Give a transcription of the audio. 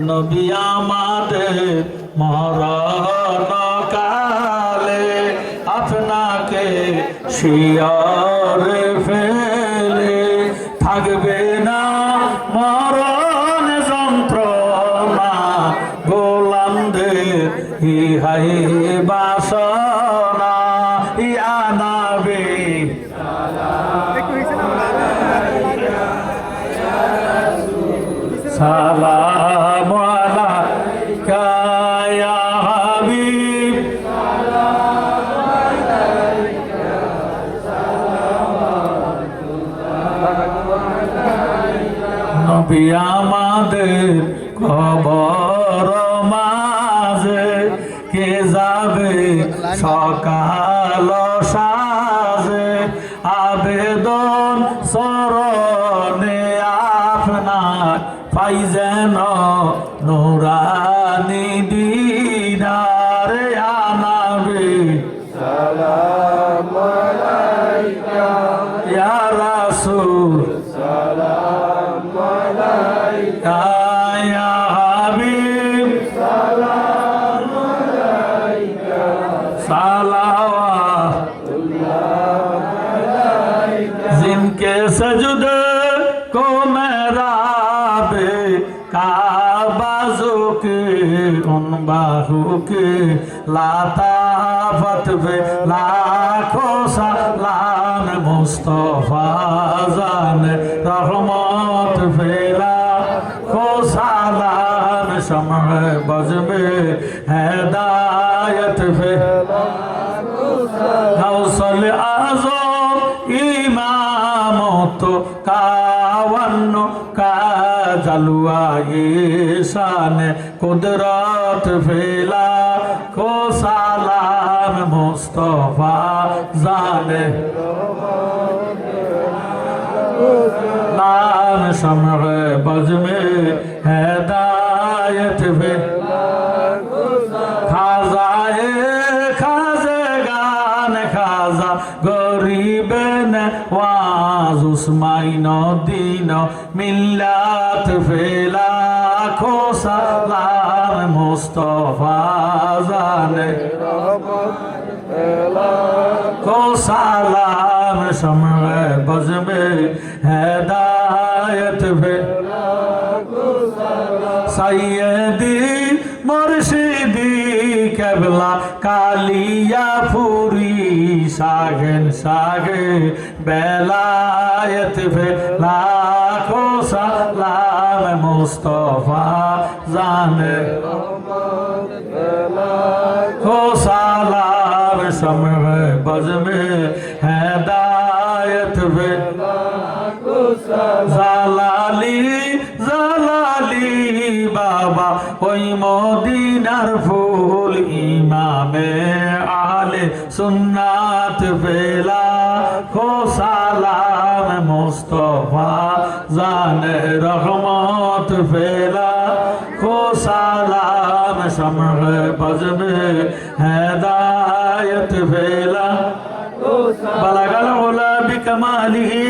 নবী আমাদের মরণ কালে আপনাকে শিয়রে ফেলে থাকবে না মরণ যন্ত্রণা গোলামদের ইহাই বাসনা ইয়া নবী সালাম আলাইকা ইয়া হাবিব নবী আমাদের কবর মাঝে কে যাবে সকাল সাজে আবেদন চরণে আপনার পাই যেন নুরানি দিদার ইয়া নবী সালাম আলাইকা ইয়া রাসূল সালাম আলাইকা ইয়া হাবিব সালাম আলাইকা सालावातुल्लाह जिनके सजदे को मेराबे काबाज़ो के उन बाहू के लाताफत पे लाखों सलाम मुस्तफा जान रहमत फैला खो सलाम शम्ह बज़ में हिदायत फैला गौसल आज़म इमामत कावन्नो का जलवा ये शान कुदरत फैला को सलाम मुस्तफा जाने नाम शम्ह बज़ में हिदायत फैला खाज़ाए खाज़गान खाज़ा गरीबन वाज उस्माइन दीन मिल्लत फैला खो सलाम मुस्तफा जाने खो सलाम शम्ह बज़ में हिदायत फैला सैयदी मुर्शिदी केबला कालिया फूरी सागन सागे बेलायत फे लाखो सलाम मुस्तफा जाने खो सलाम शम्ह बज़ में हिदायत फे জালালি জালালি বাবা ওই মদিনার ফুল ইমামে আলে সুন্নাত ফেলা খো সালাম মুস্তফা জানে রহমত ফেলা খো সালাম শম্হ বज़ में हिदायत फैला बलगल उला बिकमालिही